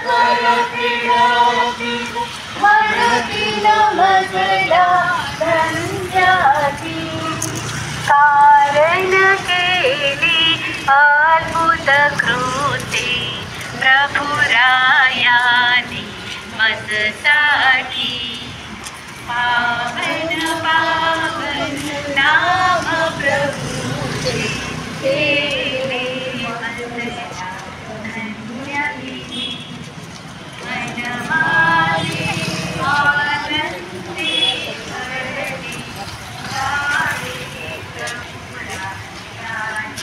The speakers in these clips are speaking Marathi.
कारण केली अद्भुत कृते प्रभुरायाने मजसाठी पावन पावन नाम प्रभुचे केले मजला धन्य विधी मन माझे आनंदे भरले गावे प्रभुरायाने.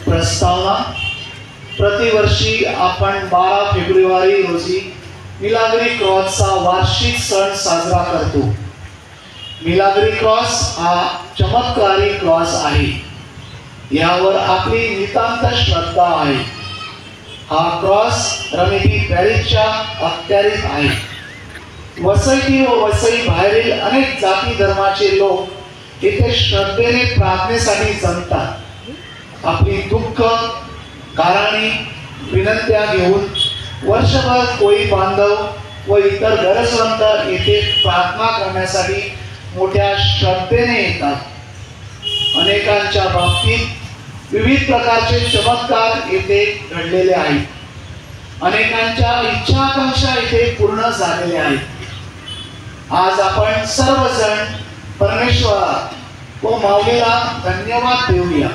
प्रस्तावना. प्रतिवर्षी आपण 12 फेब्रुवारी रोजी मिलाग्री क्रॉसचा वार्षिक सण साजरा करतो. मिलाग्री क्रॉस हा चमत्कारी क्रॉस आहे. यावर आपली नितांत श्रद्धा आहे. हा क्रॉस रमेदी पॅरिसच्या अखत्यारीत आहे. वसई व वसई बाहेरील अनेक जाती धर्माचे लोक येथे श्रद्धेने प्रार्थनेसाठी जमतात. आपली दुःख गाराणी विनंत्या घेऊन वर्षभर कोळी बांधव व इतर गरजवंत येथे प्रार्थना करण्यासाठी मोठ्या श्रद्धेने येतात. अनेकांच्या बाबतीत विविध प्रकारचे चमत्कार येथे घडलेले आहेत. अनेकांच्या इच्छाकांक्षा येथे पूर्ण झालेल्या आहेत. आज आपण सर्वजण परमेश्वरा व माऊलीला धन्यवाद देऊया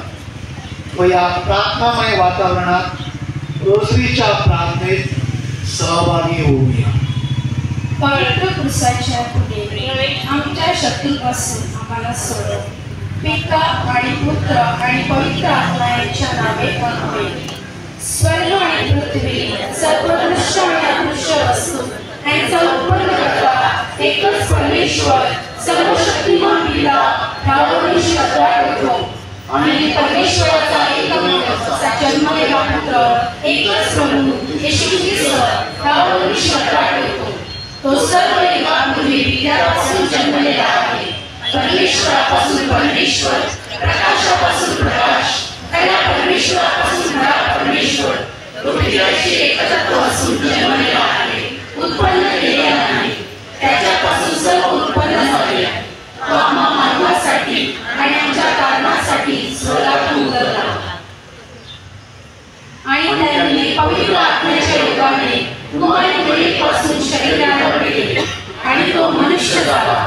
व या प्रार्थनामय वातावरणात रोजरीच्या प्रार्थनेत सहभागी होऊया. पवित्र पुरुषाच्या पुढे आमच्या शत्रूपासून आम्हाला सोडव. पिता आणि पुत्र आणि पवित्र आत्मा यांच्या नावे आमेन. स्वर्ग आणि पृथ्वी सर्व दृश्य आणि अदृश्य वस्तू यांचा उत्पन्नकर्ता एकच परमेश्वर सर्वशक्तिमान पिता ह्यावरून श्रद्धा ठेवतो आणि परमेश्वराचा एकमेव जन्मलेला पुत्र एकच प्रभू येशू ख्रिस्त ह्यावरून श्रद्धा ठेवतो. तो सर्व युगांपूर्वी विद्यापासून जन्मलेला आहे. परमेश्वरापासून परमेश्वर, प्रकाशापासून प्रकाश, खऱ्या परमेश्वरापासून खरा परमेश्वर, तो पित्याचे एकतत्व असून जन्मलेला आहे, उत्पन्न केलेला नाही. त्याच्यापासून सर्व उत्पन्न झाले. तो आम्हा मानवासाठी आणि आमच्या कारणासाठी स्वर्गातून पवित्र आत्म्याच्या योगाने तुम्हाला मुलीपासून शरीराला मिळेल आणि तो मनुष्य झाला.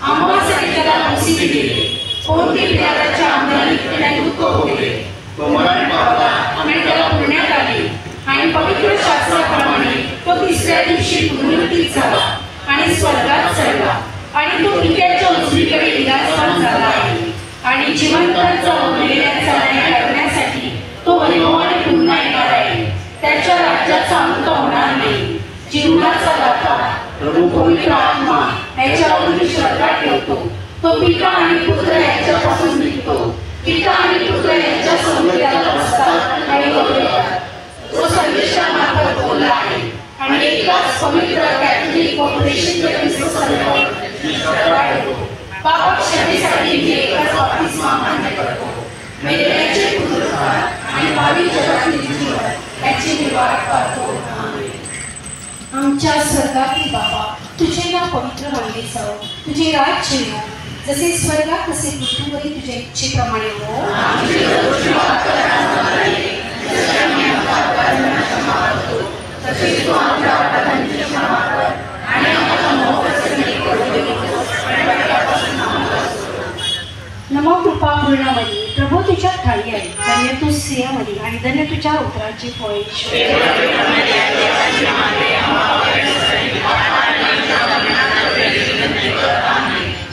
आम्हासाठी त्याला प्रसिद्धी दिली. कोणती पिलाच्या अंगाने त्याने दुःख भोगले. तो मरण पावला आणि त्याला पुण्यात आली आणि पवित्र शास्त्राप्रमाणे तो तिसऱ्या दिवशी पुनरुत्थित झाला आणि स्वर्गात चढला आणि तो पित्याच्या उजवीकडे विराजमान झाला आहे. आणि जिवंतांचा व मेलेल्यांचा न्याय करण्यासाठी तो वैभवाने पुन्हा येणार आहे. त्याच्या राज्याचा अंत होणार नाही. जीवनाचा दाता प्रभू पवित्र आत्मा याच्यावर मी श्रद्धा ठेवतो. तो पिता आणि पुत्र यांच्यापासून निघतो. पिता आणि पुत्र यांच्या समोर त्याला बसतात आणि गौरवतात. तो संदेशामार्फत बोलला आहे आणि एकाच पवित्र कॅथलिक व प्रेषित ख्रिस्तावर श्रद्धा ठेवतो. पाप क्षमेसाठी मी एकाच बाप्तिस्मा मान्य करतो. मेलेल्यांचे पुनरुत्थान आणि भावी जगातील जीवन याची मी वाट पाहतो. आमच्या स्वर्गातील बाबा, तुझे नाव पवित्र मानले जावो. तुझे राज्य येवो. जसे स्वर्गात तसे पृथ्वीवरील तुझ्या इच्छेप्रमाणे हो. नमो कृपा पूर्णामयी प्रभू तुझ्या ठाई आहे. धन्य तू स्त्रियांमध्ये आणि धन्य तुझ्या उदराचे फळ येशू.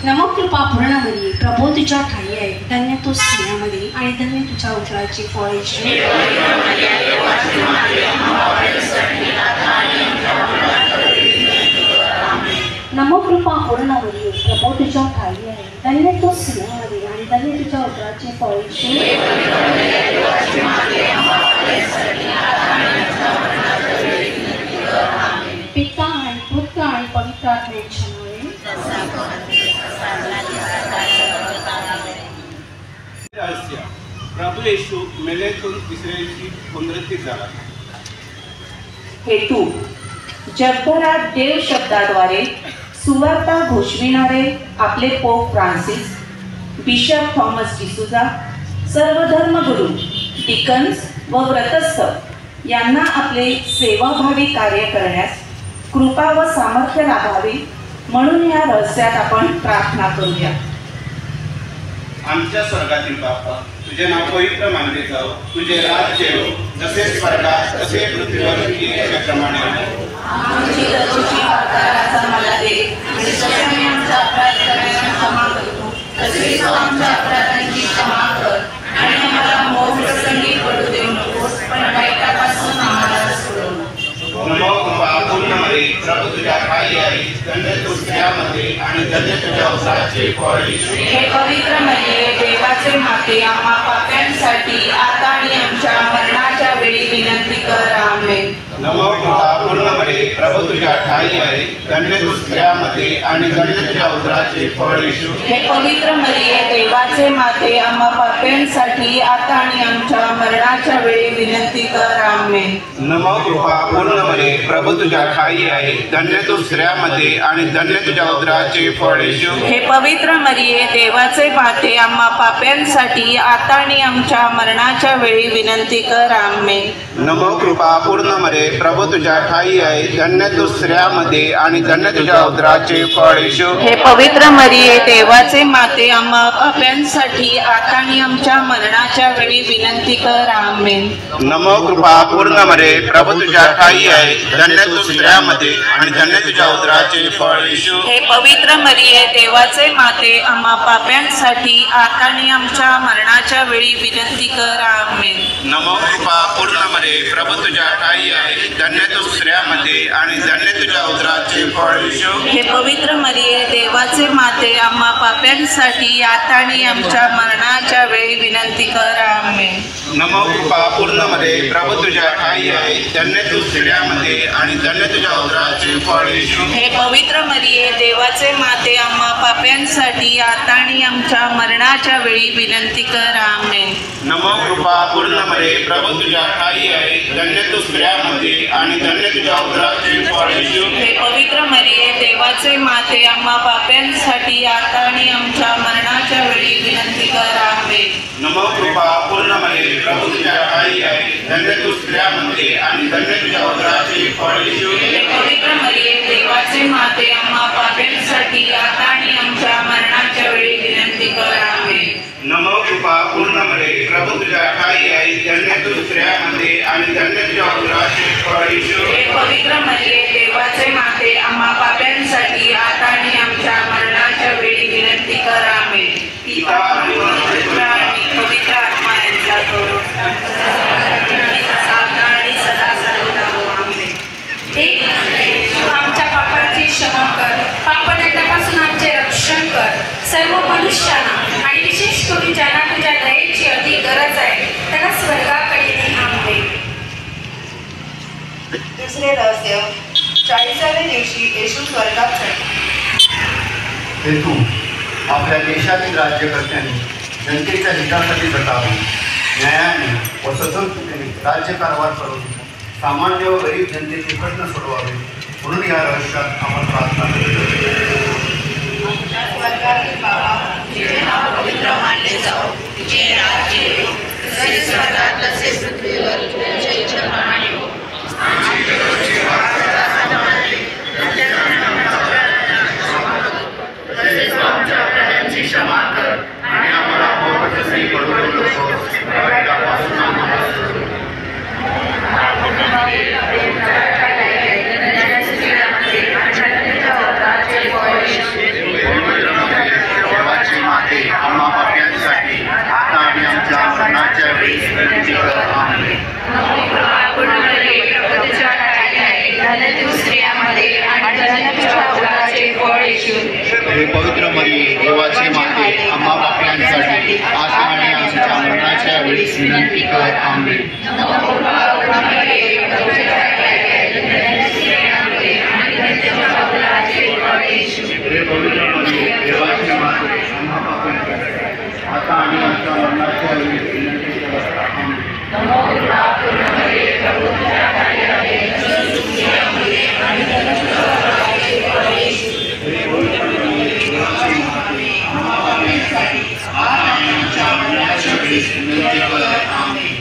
नमो कृपा पूर्णामयी प्रभू तुझ्या ठाई आहे. धन्य तू स्त्रियांमध्ये आणि धन्य तुझ्या उदराचे फळ येशू. नमो कृपा पूर्णामयी प्रभू तुझ्या ठाई आहे. धन्य तू स्त्रियांमध्ये आणि धन्य तुझ्या उदराचे फळ येशू. पिता आणि पुत्र आणि पवित्र आत्म्याच्या रहस्य प्रभू येशू मेलेतून तिसऱ्या दिवशी पुनरुत्थित झाला. हेतू जगभरात देव शब्दाद्वारे सुवार्ता घोषविणारे आपले pope Francis, bishop Thomas D'Souza, सर्व धर्मगुरू, डिकन्स व व्रतस्थ यांना आपले सेवाभावी कार्य करण्यास कृपा व सामर्थ्य लाभावे म्हणून या रहस्यात आपण प्रार्थना करूया. आमच्या स्वर्गातील बापा, तुझे नाव पवित्र मानले जावो. तुझे राज्य येवो. जसे स्वर्गात तसे पृथ्वीवर प्रमाणे आमची दररोजची भाकर आम्हाला दे आणि जसे आम्ही आमचा अपराध करणाऱ्यांना क्षमा करतो तसेच तू आमच्या अपराधांची क्षमा कर आणि आम्हाला मोहप्रसंगी पडू देऊ नकोस पण वाईटापासून आम्हाला सोडव. नमो कृपा पूर्णमयी प्रभू तुझ्या ठाई आहे. धन्य तू स्त्रियांमध्ये आणि धन्य तुझ्या उदराचे फळ येशू. हे पवित्र मरिये देवाचे माते आम्हा पाप्यांसाठी आता आणि आमच्या मरणाच्या वेळी विनंती कर. आमेन. नमो कृपा पूर्णमयी प्रभू तुझ्या ठाई आहे. धन्य तू स्त्रियांमध्ये आणि धन्य तुझ्या उदराचे फळ येशू. हे पवित्र मरिये देवाचे माते आम्हा पाप्यांसाठी आता आणि आमच्या मरणाच्या वेळी विनंती कर. आमेन. नमो कृपा पूर्णमयी प्रभू तुझ्या ठाई आहे. धन्य तू स्त्रियांमध्ये आणि धन्य तुझ्या उदराचे फळ येशू. हे पवित्र मरिये देवाचे माते आम्हा पाप्यांसाठी आता आणि आमच्या मरणाच्या वेळी विनंती कर. आमेन. नमो कृपा पूर्णमयी प्रभू तुझ्या ठाई आहे. धन्य तू स्त्रियांमध्ये आणि धन्य तुझ्या उदराचे फळ येशू. हे पवित्र मरिये देवाचे माते आम्हा पाप्यांसाठी आता आणि आमच्या मरणाच्या वेळी विनंती कर. आमेन. नमो कृपा पूर्णमयी प्रभू तुझ्या ठाई आहे. धन्य तू स्त्रियांमध्ये आणि धन्य तुझ्या उदराचे फळ येशू. हे पवित्र मरिये देवाचे माते आम्हा पाप्यांसाठी आता आणि आमच्या मरणाच्या वेळी विनंती कर. आमेन. नमो कृपा पूर्णमयी प्रभू तुझ्या ठाई आहे. धन्य तू स्त्रियांमध्ये आणि धन्य तुझ्या उदराचे फळ येशू. हे पवित्र मरिये देवाचे माते आम्हा पाप्यांसाठी आता आणि आमच्या मरणाच्या वेळी विनंती कर. आमेन. नमो कृपा पूर्णमयी प्रभू तुझ्या ठाई आहे. धन्य तू स्त्रियांमध्ये आणि धन्य तुझ्या उदराचे फळ येशू. हे पवित्र मरिये देवाचे माते आम्हा पाप्यांसाठी आता आणि आमच्या मरणाच्या वेळी विनंती कर. आमेन. नमो कृपा पूर्णमयी प्रभू तुझ्या ठाई आहे. धन्य तू स्त्रियांमध्ये आणि धन्य तुझ्या उदराचे फळ येशू. हे पवित्र मरिये देवाचे माते आम्हा पाप्यांसाठी आता आणि आमच्या मरणाच्या वेळी विनंती कर. आमेन. नमो कृपा पूर्ण मरिये प्रभू तुझ्या ठाई आहे. धन्य तू स्त्रियांमध्ये आणि धन्य तुझ्या उदराचे फळ येशू. हे पवित्र मरिये देवाचे माते आम्हा पाप्यांसाठी आता आणि आमच्या मरणाच्या वेळी विनंती कर. आमेन. नमो कृपा पूर्ण मरिये प्रभू तुझ्या ठाई आहे. धन्य तू स्त्रियांमध्ये आणि धन्य तुझ्या उदराचे फळ येशू. हे पवित्र मरिये देवाचे माते आम्हा पाप्यांसाठी आता आणि आमच्या मरणाच्या वेळी विनंती कर. आमेन. पिता आणि पुत्र आणि पवित्र आत्मा यांचा करून आता आणि सदा सर्वदा. आमेन. तू आमच्या पापाची क्षमा कर, पापदंडापासून आमचे रक्षण कर. सर्व मनुष्यांना आणि विशेष करून ज्यांना तुझ्या दयेची अधिक गरज आहे त्यांना स्वर्गाकडे ने. आमेन. दुसरे रहस्य 40व्या दिवशी येशू स्वर्गात चढला. हे तू आपल्या देशातील राज्यकर्त्यांनी जनतेच्या हितासाठी जगावे, न्यायाने व सचोटीने राज्यकारभार करून सामान्य व गरीब जनतेचे प्रश्न सोडवावे म्हणून या रहस्यात आपण प्रार्थना करतो. स्वर्गातील बाबा, तुझे नाव पवित्र मानले जाओ. तुझे राज्य येवो. जसे स्वर्गात तसे पृथ्वीवर तुझ्या इच्छेप्रमाणे हो. आमची दररोजची भाकरी आज आम्हाला दे. तसेच आमच्या अपराधांची क्षमा कर आणि आम्हाला पापापासून पडवू नकोस. वाईटापासून आम्हाला सोडव. देवाची माते आम्हा पाप्यांसाठी आता आणि आमच्या मरणाच्या वेळी विनंती कर. आमेन. हे पवित्र मरिये देवाचे माते आम्हा पाप्यांसाठी आता आणि आमच्या मरणाच्या वेळी विनंती कर. आमेन.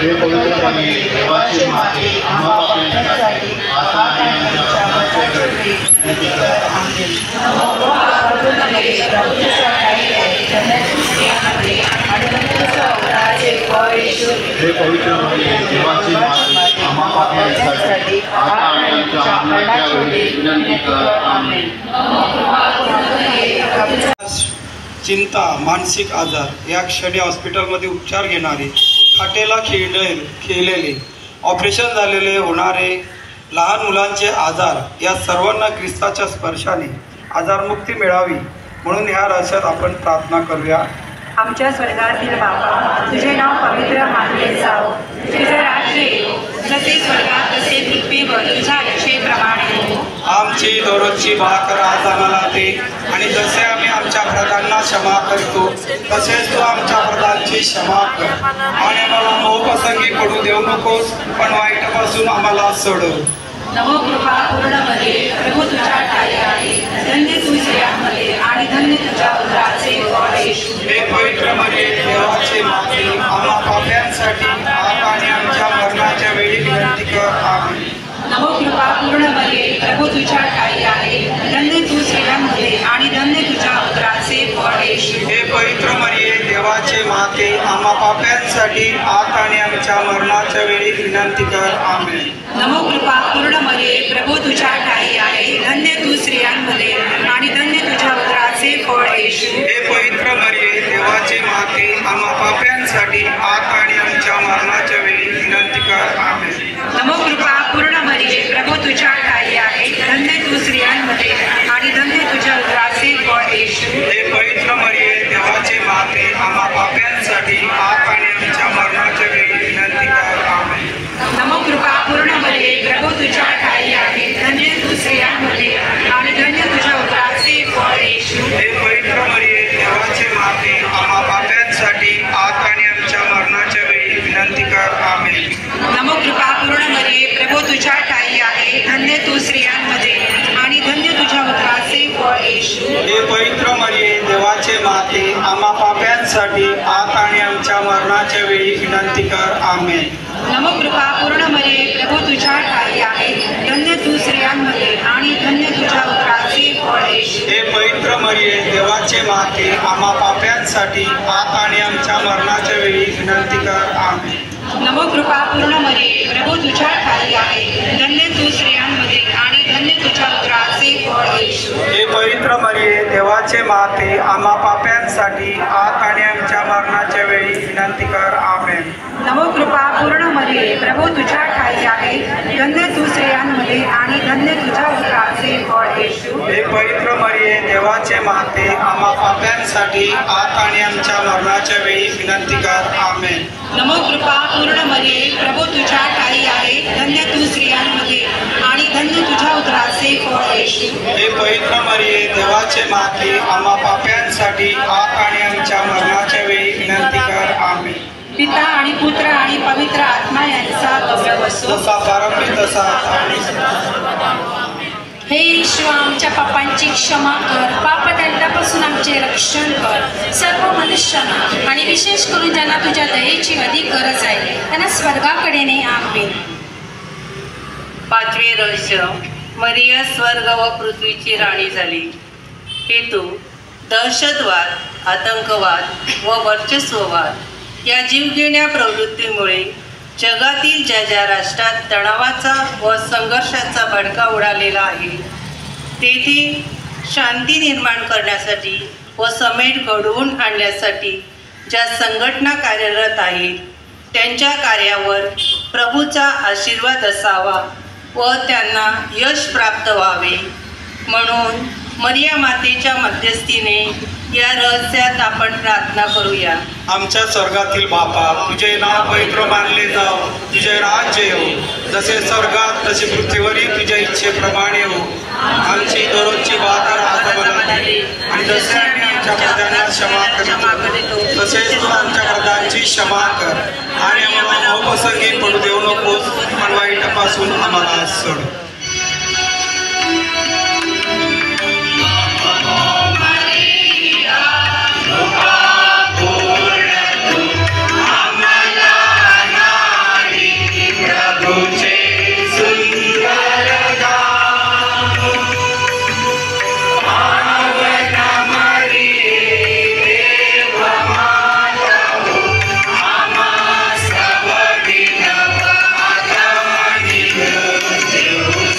हे पवित्र मरिये देवाचे माते आम्हा पाप्यांसाठी आता आणि आमच्या मरणाच्या वेळी विनंती कर. आमेन. हे पवित्र मरिये देवाची माते आम्हा पाप्यांसाठी आता आणि आमच्या मरणाच्या वेळी विनंती कर. आमेन. चिंता, मानसिक आजार या क्षणी हॉस्पिटलमध्ये उपचार घेणारे, खाटेला खेळलेले, ऑपरेशन झालेले होणारे, लहान मुलांचे आजार या सर्वांना ख्रिस्ताच्या स्पर्शाने आजारमुक्ती मिळावी म्हणून ह्या रहस्यात आपण प्रार्थना करूया. आमच्या स्वर्गातील बाबा, तुझे नाव पवित्र मानले जावो. तुझे राज्य येवो. जसे स्वर्गात तसे पृथ्वीवर तुझ्या इच्छेप्रमाणे हो. आमची दररोजची भाकर आज आम्हाला दे आणि जसे आम्ही आमच्या अपराधांना क्षमा करतो तसेच तू आमच्या अपराधांची क्षमा कर आणि आम्हाला मोहप्रसंगी पडू देऊ नकोस पण वाईटापासून आम्हाला सोडव. नमो कृपा पूर्ण मरिये प्रभू तुझ्या ठाई आहे. धन्य तू स्त्रियांमध्ये आणि धन्य तुझ्या उदराचे फळ येशू. हे पवित्र मरिये देवाचे माते आम्हा पाप्यांसाठी आता आणि आमच्या मरणाच्या वेळी विनंती कर. आमेन. नमो कृपा पूर्ण मरिये प्रभू तुझ्या ठाई आहे. धन्य तू स्त्रियांमध्ये आणि धन्य तुझ्या उदराचे फळ येशू. हे पवित्र मरिये देवाचे माते आम्हा पाप्यांसाठी आता आणि आमच्या मरणाच्या वेळी विनंती कर. आमेन. नमो कृपा पूर्ण मरिये प्रभू तुझ्या ठाई आहे. धन्य तू स्त्रियांमध्ये आणि धन्य तुझ्या उदराचे फळ येशू. हे पवित्र मरिये देवाचे माते आम्हा पाप्यांसाठी आता आणि आमच्या मरणाच्या वेळी विनंती कर. आमेन. नमोकृपा पूर्ण मरिये प्रभू तुझ्या ठाई आहे, धन्य तू स्त्रियांमध्ये आणि धन्य तुझ्या उदराचे फळ येशू. हे पवित्र मरिये देवाचे माते आम्हा पाप्यांसाठी आता आणि आमच्या मरणाच्या वेळी विनंती कर. आमेन. नमोकृपा पूर्ण मरिये प्रभू तुझ्या ठाई आहे, धन्य तू स्त्रियांमध्ये आणि धन्य तुझ्या उदराचे फळ येशू. हे पवित्र मरिये देवाचे माते आम्हा पाप्यांसाठी आता आणि आमच्या मरणाच्या वेळी विनंती कर. आमेन. नमोकृपा पूर्ण मरिये प्रभू तुझ्या ठाई आहे, धन्य तू स्त्रियांमध्ये आणि धन्य तुझ्या उदराचे फळ येशू. हे पवित्र मरिये देवाचे माते आम्हा पाप्यांसाठी आता आणि आमच्या मरणाच्या वेळी विनंती कर. आमेन. नमोकृपा पूर्ण मरिये प्रभू तुझ्या ठाई आहे, धन्य तू स्त्रियांमध्ये आणि धन्य तुझ्या उदराचे फळ येशू. हे पवित्र मरिये देवाचे माते आम्हा पाप्यांसाठी आता आणि आमच्या मरणाच्या वेळी विनंती कर. आमेन. नमोकृपा पूर्ण मरिये प्रभू तुझ्या ठाई आहे, धन्य तू स्त्रियांमध्ये आणि धन्य तुझ्या उदराचे फळ येशू. हे पवित्र मरिये देवाचे माते आम्हा पाप्यांसाठी आता आणि आमच्या मरणाच्या वेळी विनंती कर. आमेन. नमोकृपा पूर्ण मरिये प्रभू तुझ्या ठाई आहे, धन्य तू स्त्रियांमध्ये आणि धन्य तुझ्या उदराचे फळ येशू. हे पवित्र मरिये देवाचे माते आम्हा पाप्यांसाठी आता आणि आमच्या मरणाच्या वेळी विनंती कर. आमेन. नमोकृपा पूर्ण मरिये प्रभू तुझ्या ठाई आहे, धन्य तू स्त्रियांमध्ये आणि धन्य तुझ्या उदराचे फळ येशू. हे पवित्र मरिये देवाचे माते आम्हा पाप्यांसाठी आता आणि आमच्या मरणाच्या वेळी विनंती कर. आमेन. पिता आणि पुत्र आणि पवित्र आत्मा यांचा गौरव असो. जसा प्रारंभी तसा आता आणि हे ईश्वर आमच्या पापांची क्षमा कर, पापदंडापासून आमचे रक्षण कर. सर्व मनुष्यांना आणि विशेष करून ज्यांना तुझ्या दयेची अधिक गरज आहे त्यांना स्वर्गाकडे ने. आमेन. पाचवे रहस्य, मरिया स्वर्ग व पृथ्वीची राणी झाली. हेतू, दहशतवाद, आतंकवाद व वर्चस्ववाद या जीवघेण्या प्रवृत्तीमुळे जगातील ज्या ज्या राष्ट्रात तणावाचा व संघर्षाचा भडका उडालेला आहे तेथे शांती निर्माण करण्यासाठी व समेट घडवून आणण्यासाठी ज्या संघटना कार्यरत आहेत त्यांच्या कार्यावर प्रभूचा आशीर्वाद असावा व त्यांना यश प्राप्त व्हावे म्हणून मरिया मातेच्या मध्यस्थीने या रहस्यात आपण प्रार्थना करूया. आमच्या स्वर्गातील बापा, तुझे नाव पवित्र मानले जाओ, तुझे राज्य येऊ, जसे स्वर्गात तसे पृथ्वीवरही तुझ्या इच्छेप्रमाणे हो. आमची दररोजची भाकर आज आम्हाला दे आणि जसे आम्ही आमच्या कर्त्यांना क्षमा करतो तसेच तू आमच्या कर्त्यांची क्षमा कर आणि आम्हाला अप्रसंगी पडू देऊ नकोस, पण वाईटापासून आम्हाला सोड. Deus.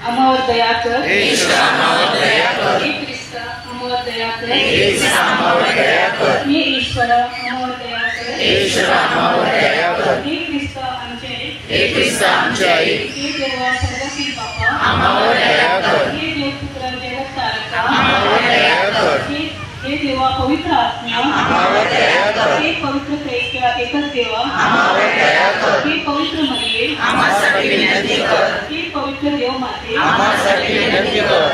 आम्हावर दया कर, हे ख्रिस्ता आम्हावर दया कर, हे ईश्वरा आम्हावर दया कर, हे ख्रिस्ता आमचे आई, हे देवा सर्वशील बापा आम्हावर दया कर, हे देवपुत्रांचे रक्षारक्षा आम्हावर दया कर, हे देवा पवित्र आत्मा आम्हावर दया कर, हे पवित्र एकच देवा आम्हावर दया कर, हे पवित्र मरिये आम्हासाठी विनंती कर, हे पवित्र देव माते आम्हासाठी विनंती कर,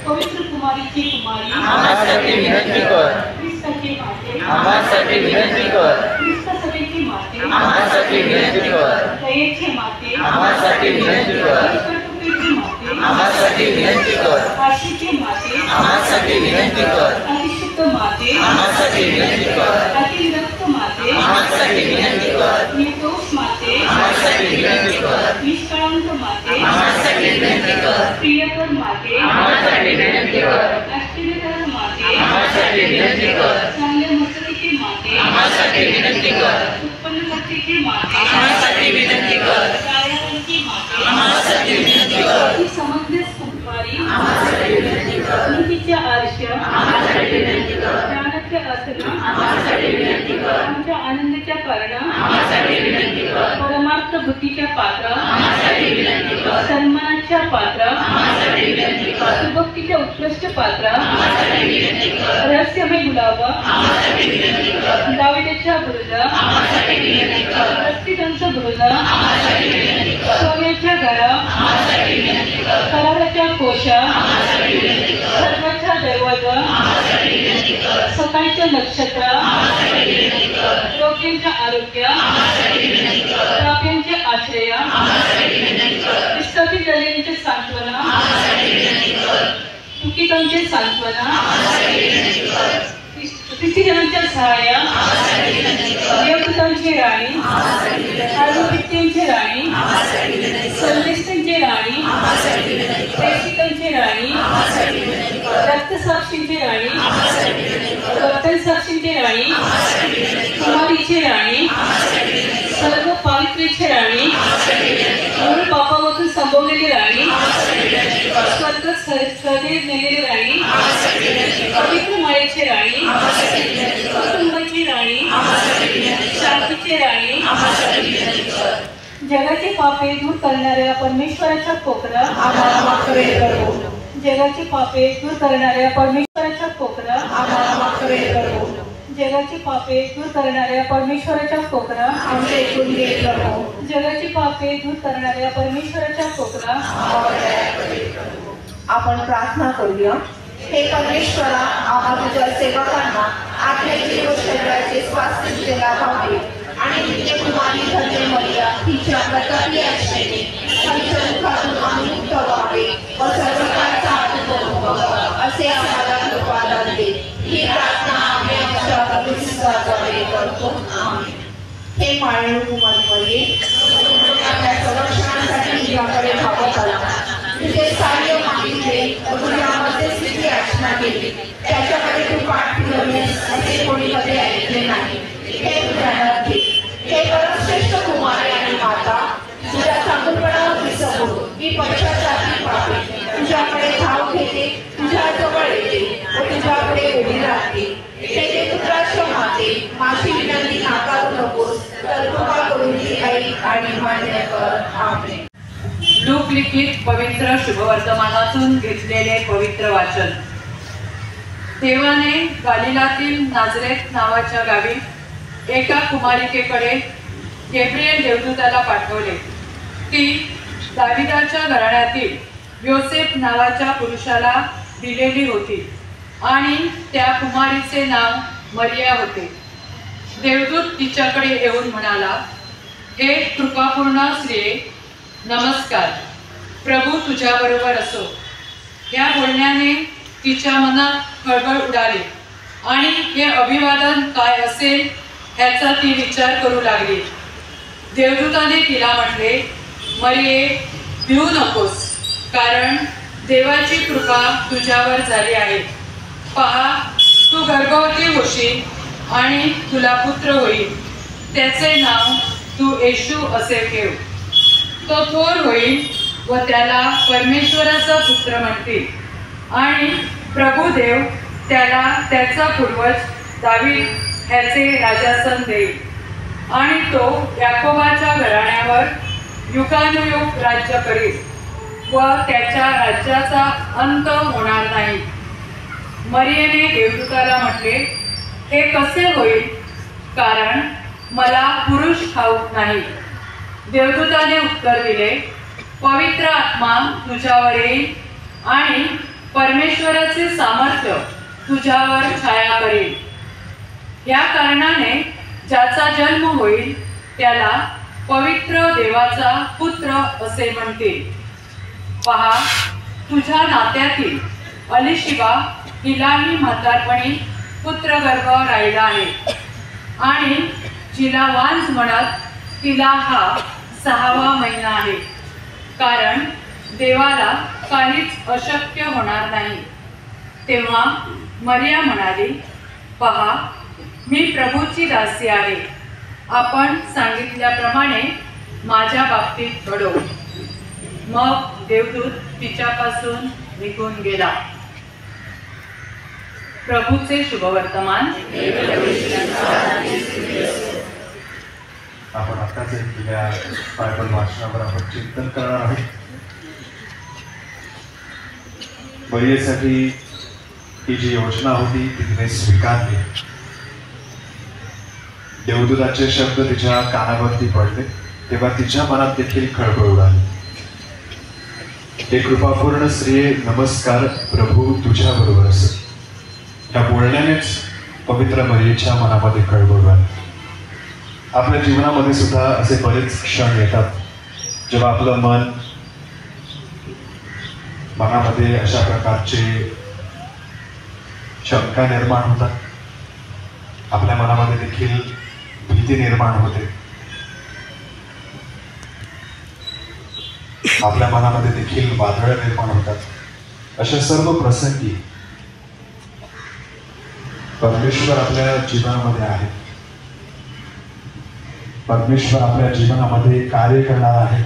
पवित्र कुमारीची कुमारी आम्हासाठी विनंती कर, ख्रिस्ताची माते आम्हासाठी विनंती कर, ख्रिस्त सभेची माते आम्हासाठी विनंती कर, दयेची माते आम्हासाठी विनंती कर, कर्तृत्वाची माते आम्हासाठी विनंती कर, आशीची माते आम्हासाठी विनंती कर, अतिशुद्ध माते आम्हासाठी विनंती कर, अतिरक्त माते आम्हासाठी विनंती कर, निर्दोष माते आम्हासाठी विनंती कर, निष्कळंक माते आम्हासाठी विनंती कर, प्रियकर माते आम्हासाठी विनंती कर, आश्चर्यकारक माते आम्हासाठी विनंती कर, चांगल्या मस्तकीची माते आम्हासाठी विनंती कर, उत्पन्न शक्तीची माते आम्हासाठी विनंती कर, कार्याची माते आम्हासाठी विनंती कर, ही समंजस कुंभारी आम्हासाठी विनंती कर, नीतीच्या आरशा आम्हासाठी विनंती कर, ज्ञानाच्या आसना आम्हासाठी विनंती कर, आमच्या आनंदाच्या कारण आम्हासाठी विनंती कर, परमार्थ बुद्धीच्या पात्र आम्हासाठी विनंती कर, सन्मानाच्या पात्र आम्हासाठी विनंती कर, सुभक्तीच्या उत्कृष्ट पात्र आम्हासाठी विनंती कर, रहस्यमय गुलाबा आम्हासाठी विनंती कर, दाविदाच्या बुरुजा आम्हासाठी विनंती कर, रस्तिदांचा बुरुजा आम्हासाठी विनंती कर, सोन्याच्या गळा आम्हासाठी विनंती कर, कराराच्या कोशा आम्हासाठी विनंती कर, धर्माच्या दरवाजा आम्हासाठी विनंती कर, सकाळच्या नक्षत्र आम्हासाठी विनंती कर, रोग्यांच्या आरोग्य आम्हासाठी विनंती कर, पाप्यांचे आश्रय आम्हासाठी विनंती कर, ख्रिस्ताची जलेंचे सांत्वना आम्हासाठी विनंती कर, दुःखितांचे सांत्वना आम्हासाठी विनंती कर, ख्रिस्तीजनांच्या सहाय्य आम्हासाठी विनंती कर, देवदूतांची राणी आम्हासाठी विनंती कर, आरोग्यांची राणी आम्हासाठी विनंती कर, संदेशांची राणी आम्हासाठी विनंती कर, प्रेषितांची राणी आम्हासाठी विनंती कर, रक्तसाक्षींची राणी आम्हासाठी विनंती कर, कर्तन साक्षींची राणी आम्हासाठी विनंती कर, कुमारीची राणी आम्हासाठी विनंती कर, सर्व पावित्र्याची राणी आम्हासाठी विनंती कर, मूळ पापामधून संभवलेली राणी आम्हासाठी विनंती कर, स्वर्ग सदैव नेलेली राणी आम्हासाठी विनंती कर, पवित्र मायेची राणी आम्हासाठी विनंती कर, कुटुंबाची राणी आम्हासाठी विनंती कर, शांतीची राणी आम्हासाठी विनंती कर, जगाचे पापे दूर करणाऱ्या परमेश्वराच्या कोकरा आम्हाला माफ करो, जगाचे पापे दूर करणाऱ्या परमेश्वराच्या कोकरा आम्हाला माफ करो, जगाची पापे दूर करणाऱ्या परमेश्वराच्या कोकरा आमचे ऐकून घे प्रभू, जगाची पापे दूर करणाऱ्या परमेश्वराच्या कोकरा. आपण प्रार्थना करूया. हे परमेश्वरा, आम्हा तुझ्या सेवकांना आत्म्याचे व शरीराचे स्वास्थ्य लाभावे आणि नित्य कुमारी धन्य मर्या तिच्या प्रतापी आश्रयाने पंचमुखातून आम्ही मुक्त व्हावे व सर्वकाळचा आनंद असे आम्हाला कृपादान दे. ही प्रार्थना आम्ही आमच्या प्रभूद्वारे करतो. आमेन. हे माळणू कुमारी मरिये, आपल्या संरक्षणासाठी तुझ्याकडे धावत आला, तुझे सहाय्य मागितले व तुझ्या मध्यस्थीची याचना केली. त्याच्याकडे तू आणि मान्य कर. आमेन. लोकलिखित पवित्र शुभवर्तमानातून घेतलेले पवित्र वाचन. देवाने गालिलातील नाझरेत नावाच्या गावी एका कुमारिकेकडे गेब्रिएल देवदूताला पाठवले. ती दाविदाच्या घराण्यातील योसेफ नावाच्या पुरुषाला दिलेली होती आणि त्या कुमारीचे नाव मरिया होते. देवदूत तिच्याकडे येऊन म्हणाला, हे कृपापूर्ण स्त्रिये, नमस्कार, प्रभू तुझ्याबरोबर असो. या बोलण्याने तिच्या मनात खळबळ उडाली आणि हे अभिवादन काय असेल ह्याचा ती विचार करू लागली. देवदूताने तिला म्हटले, मरिये, भिवू नकोस, कारण देवाची कृपा तुझ्यावर झाली आहे. पहा, तू गर्भवती होशील आणि तुला पुत्र होईल. त्याचे नाव तू येशू असे ठेव. तो थोर होईल व त्याला परमेश्वराचा पुत्र म्हणतील आणि प्रभुदेव त्याला त्याचा पूर्वज दावीद ह्याचे राजासन देईल आणि तो याकोबाच्या घराण्यावर युगानुयुग राज्य करील व त्याच्या राज्याचा अंत होणार नाही. मरियेने देवदूताला म्हटले, हे कसे होईल, कारण मला पुरुष ठाऊक नाही. देवदूताने उत्तर दिले, पवित्र आत्मा तुझ्यावर येईल आणि परमेश्वराचे सामर्थ्य तुझ्यावर छाया करेल. या कारणाने ज्याचा जन्म होईल त्याला पवित्र देवाचा पुत्र असे म्हणतील. पहा, तुझ्या नात्यातील अलिशिबा हिलाही म्हातारपणी पुत्रगर्भ राहिला आहे आणि जिला वांज म्हणत तिला हा 6वा महिना आहे, कारण देवाला काहीच अशक्य होणार नाही. तेव्हा मरिया म्हणाली, पहा, मी प्रभूची दासी आहे. आपण सांगितल्याप्रमाणे माझ्या बाबतीत घडो. मग देवदूत तिच्यापासून निघून गेला. प्रभूचे शुभवर्तमान. आपण आताच केलेल्या बायबल वाचनावर आपण चिंतन करणार आहोत. मरियेसाठी ही जी योजना होती ती तिने स्वीकारली. देवदूताचे शब्द तिच्या कानावरती पडले तेव्हा तिच्या मनात देखील खळबळ उडाली. हे कृपापूर्ण स्त्रिये, नमस्कार, प्रभू तुझ्या बरोबर असे. या बोलण्यानेच पवित्र मरियेच्या मनामध्ये खळबळ उडाली. आपल्या जीवनामध्ये सुद्धा असे बरेच क्षण येतात जेव्हा आपलं मनामध्ये अशा प्रकारचे शंका निर्माण होतात. आपल्या मनामध्ये देखील भीती निर्माण होते. आपल्या मनामध्ये देखील वादळ निर्माण होतात. अशा सर्व प्रसंगी परमेश्वर आपल्या जीवनामध्ये आहे. परमेश्वर आपल्या जीवनामध्ये कार्य करणार आहे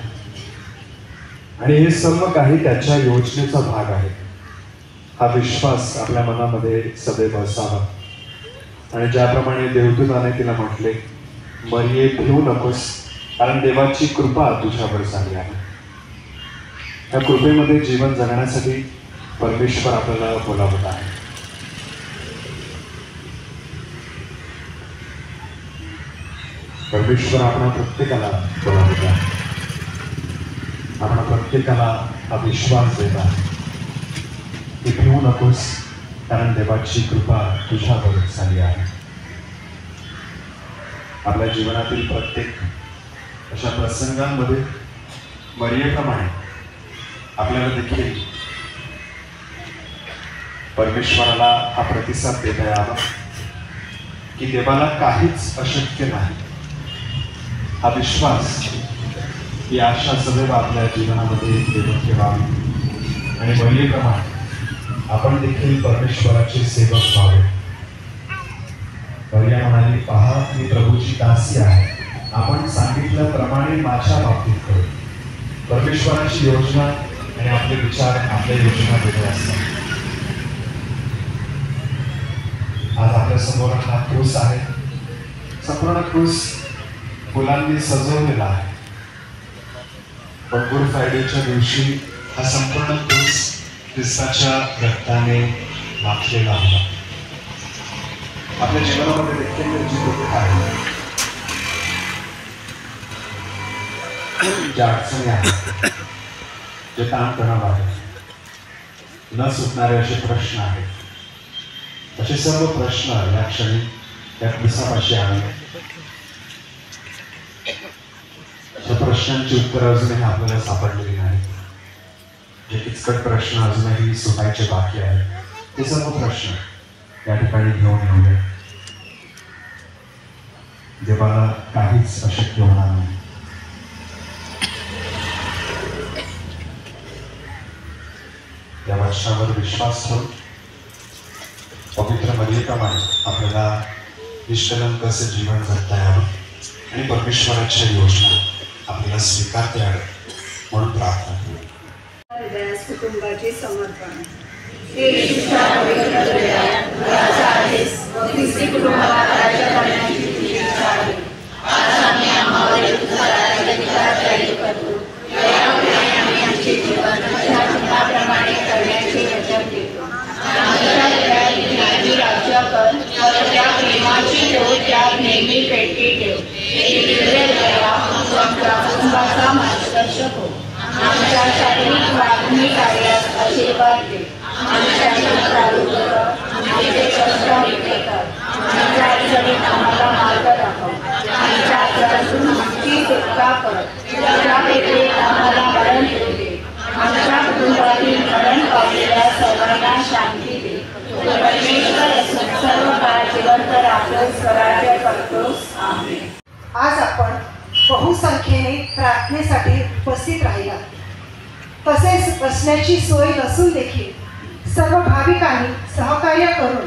आणि हे सर्व काही त्याच्या योजनेचा भाग आहे. हा विश्वास आपल्या मनामध्ये सदैव असावा. आणि ज्याप्रमाणे देवदूताने तिला म्हटले, मरिये, भिवू नकोस, कारण देवाची कृपा तुझ्यावर झाली आहे. या कृपेमध्ये जीवन जगण्यासाठी परमेश्वर आपल्याला बोलावत आहे. परमेश्वर आपण प्रत्येकाला बोलावत आहे. आपण प्रत्येकाला हा विश्वास देत आहे की भिवू नकोस, कारण देवाची कृपा तुझ्यावर झाली आहे. आपल्या जीवनातील प्रत्येक अशा प्रसंगांमध्ये मरियेप्रमाणे आपल्याला देखील परमेश्वराला हा प्रतिसाद देता यावा की देवाला काहीच अशक्य नाही. हा विश्वास, ही आशा सदैव आपल्या जीवनामध्ये देऊन ठेवावी आणि मरियेप्रमाणे आपण देखील परमेश्वराचे सेवक व्हावे. मरिया म्हणाली, पहा, मी प्रभूची दासी आहे. आपण सांगितल्याप्रमाणे माझ्या बाबतीत करू. परमेश्वराची योजना आणि आपले विचार, आपल्या योजना वेगळे असतात. आज आपल्या समोर हा क्रूस आहे. संपूर्ण क्रूस फुलांनी सजवलेला आहे. पण गुड फ्रायडेच्या दिवशी हा संपूर्ण क्रूस ख्रिस्ताच्या रक्ताने माखलेला होता. आपल्या जीवनामध्ये देखील जी दुःख आहे, ज्या अडचणी आहेत, जे ताणतणाव आहे, न सुटणारे असे प्रश्न आहेत, असे सर्व प्रश्न या क्षणी त्या ख्रिस्तापाशी आले. त्या प्रश्नांची उत्तरं अजूनही आपल्याला सापडलेली नाही. जे किचकट प्रश्न अजूनही सुटायचे बाकी आहेत, ते सर्व प्रश्न या ठिकाणी घेऊन येऊया. देवाला काहीच अशक्य होणार नाही. या वर्षावर विश्वास ठेवून पवित्र मर्यादेप्रमाणे आपल्याला निष्कलंक असे जीवन जगता यावं आणि परमेश्वराच्या योजना आपल्याला स्वीकारता याव्या म्हणून प्रार्थना करूया. हृदयास कुटुंबाचे समर्पण. येशूच्या पवित्र हृदयात घराचा आहेस व ख्रिस्ती कुटुंबाला राज्य करण्याची तुझी इच्छा आहे. आज आम्ही आम्हावरील तुझा राज्याधिकार जाहीर करतो. यापुढे आम्ही आमचे जीवन तुझ्या चिंताप्रमाणे करण्याचे वचन देतो. आमच्या हृदयात आम्ही राज्य कर व त्या प्रेमाची ज्योत त्यात नेहमी पेटती ठेव. एक दिव्य दया आमच्या कुटुंबाचा मार्गदर्शक हो. आमच्या शारीरिक वागणी कार्यात आशीर्वाद दे. आमच्या आमचे कष्ट हलके कर. आमच्या अडचणीत आम्हाला मार्ग दाखव. आमच्या आजारातून आमची सुटका कर. तुझ्या पेटेत आम्हाला मरण येऊ दे. आमच्या कुटुंबातील मरण पावलेल्या सर्वांना शांती दे. परमेश्वर असून सर्व काळ जिवंत राहतोस, स्वराज्य करतोस. आमेन. आज आपण बहुसंख्येने प्रार्थनेसाठी उपस्थित राहिला. तसेच बसण्याची सोय नसून देखील सर्व भाविकांनी सहकार्य करून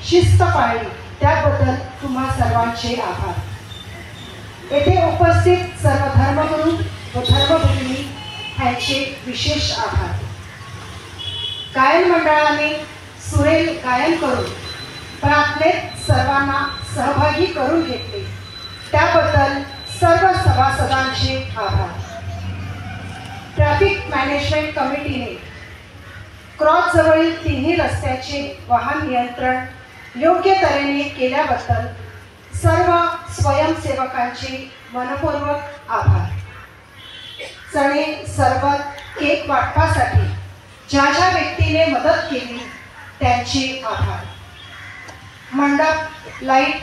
शिस्त पाळली, त्याबद्दल तुम्हा सर्वांचे आभार. येथे उपस्थित सर्व धर्मगुरू व धर्मभगिनी यांचे विशेष आभार. गायन मंडळाने सुरेल गायन करून प्रार्थनेत सर्वांना सहभागी करून घेतले, त्याबद्दल सर्व सभासदांचे आभार. ट्रॅफिक मॅनेजमेंट कमिटीने क्रॉस जवळील तिन्ही रस्त्याचे वाहन नियंत्रण योग्य तऱ्हेने केल्याबद्दल सर्व स्वयंसेवकांचे मनपूर्वक आभार. चणे, सरबत, केक वाटपासाठी ज्या ज्या व्यक्तीने मदत केली त्यांचे आभार. मंडप, लाईट,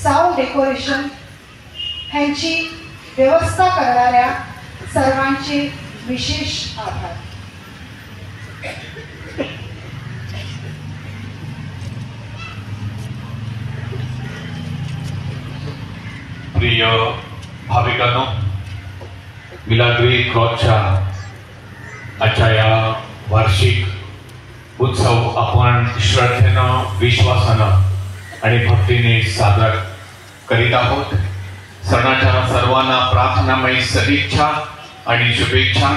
साऊंड डेकोरेशन ह्यांची व्यवस्था करणाऱ्या सर्वांचे विशेष आभार. प्रिय भाविकांनो, मिलाग्री क्रॉसच्या आजच्या या वार्षिक उत्सव आपण श्रद्धेनं, विश्वासानं आणि भक्तीने साजरा करीत आहोत. सणाच्या सर्वांना प्रार्थनामयी सदिच्छा आणि शुभेच्छा.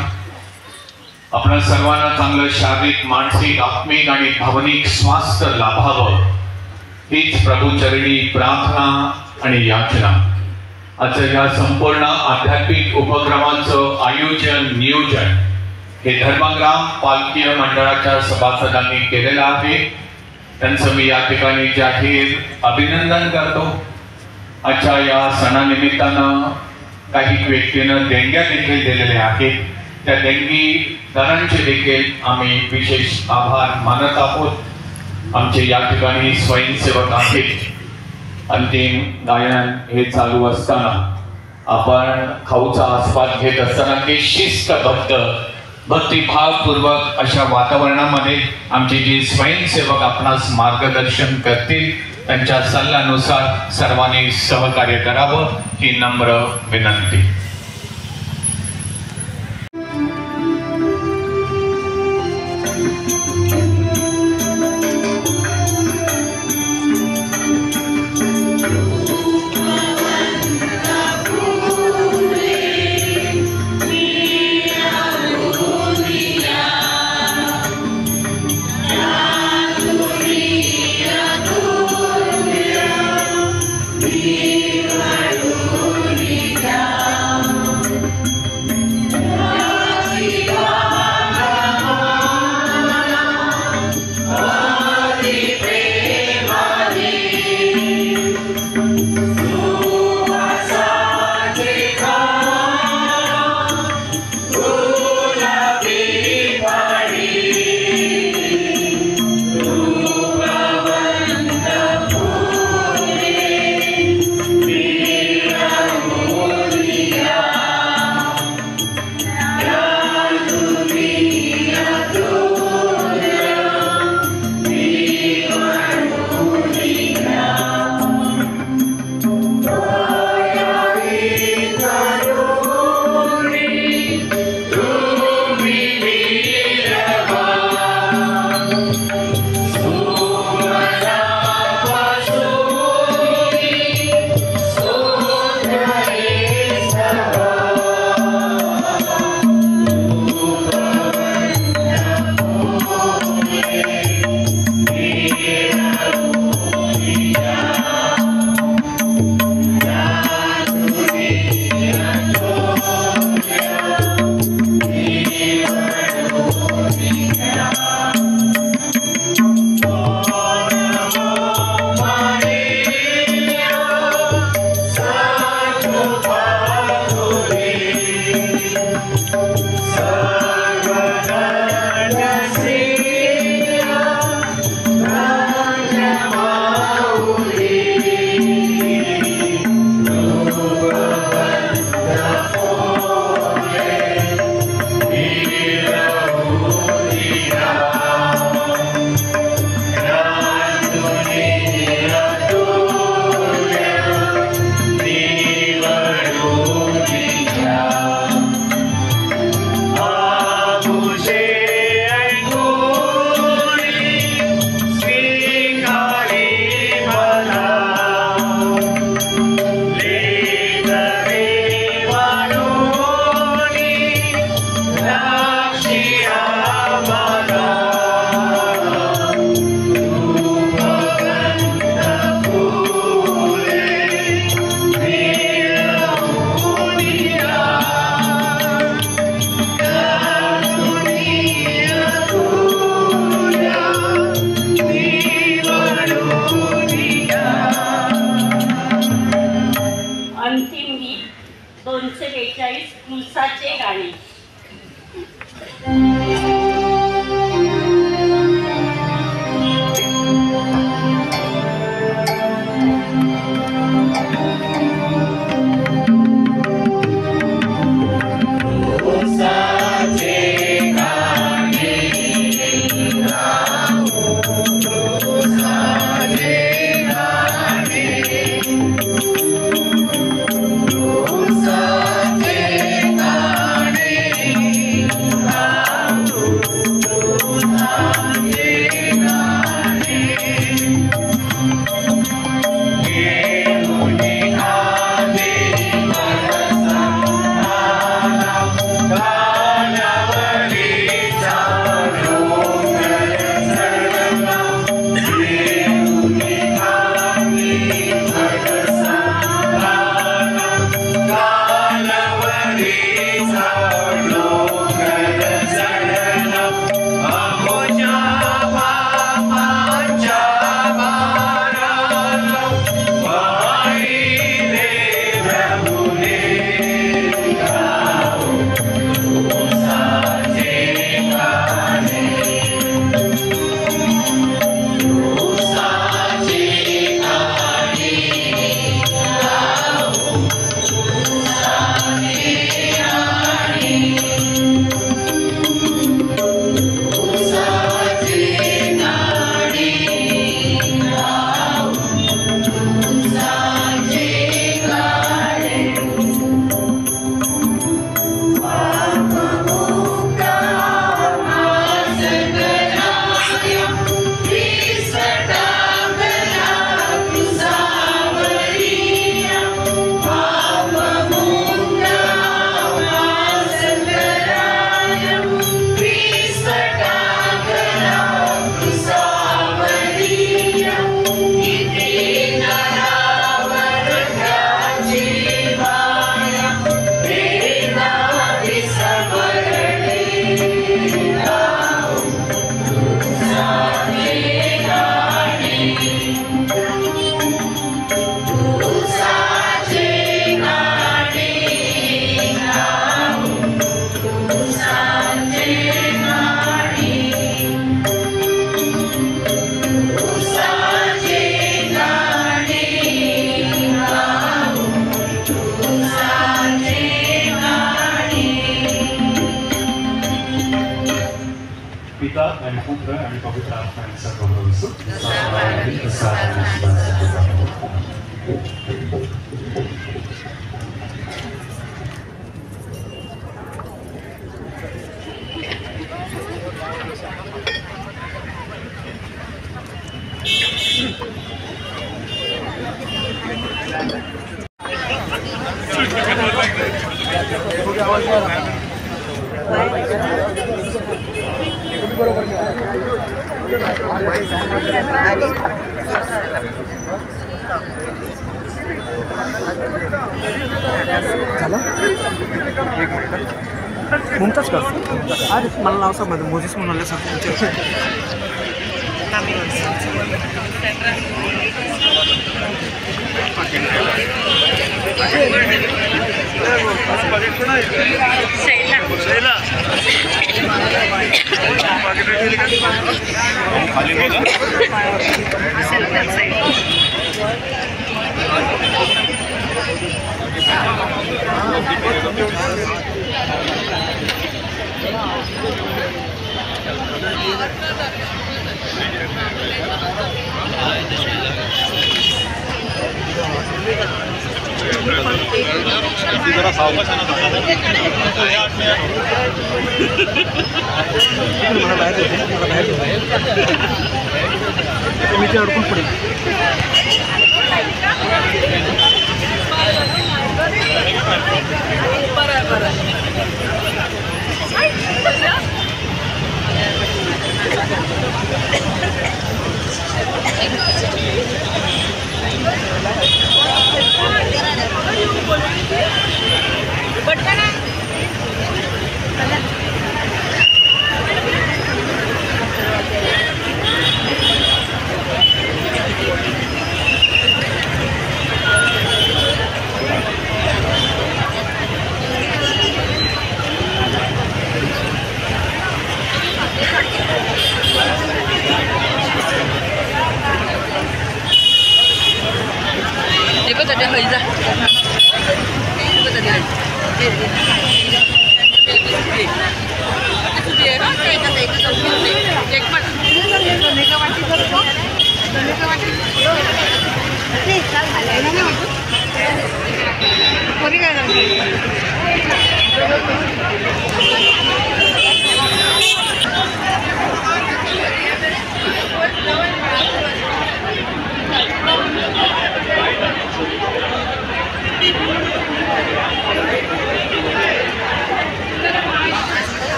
आपल्या सर्वांना चांगलं शारीरिक, मानसिक, आत्मिक आणि भावनिक स्वास्थ्य लाभावं हीच प्रभूचरणी प्रार्थना आणि याचना. आजच्या या संपूर्ण आध्यात्मिक उपक्रमाचं आयोजन, नियोजन हे धर्मग्राम पालखी मंडळाच्या सभासदांनी केलेलं आहे. त्यांचं मी या ठिकाणी जाहीर अभिनंदन करतो. आजच्या या सणानिमित्तानं काही व्यक्तींना देणग्या देखील दिलेल्या आहेत. त्या देणगीदारांचे देखील आम्ही विशेष आभार मानत आहोत. आमचे या ठिकाणी स्वयंसेवक आहेत. अंतिम गायन हे चालू असताना आपण खाऊचा आस्वाद घेत असताना ते शिस्तबद्ध, भक्तिभावपूर्वक अशा वातावरणामध्ये आमचे जे स्वयंसेवक आपणास मार्गदर्शन करतील त्यांच्या सल्ल्यानुसार सर्वांनी सहकार्य करावं ही नम्र विनंती. Yeah. ऊसाचे गाणे. पिता आणि पुत्र आणि पवित्र आत्म्याचा गौरव असो. मुमताज का अरे मला नाव सांग मोजेस म्हणून सांग जरा सावकाश मला बाहेर मी ते अडकून पडेल. बटन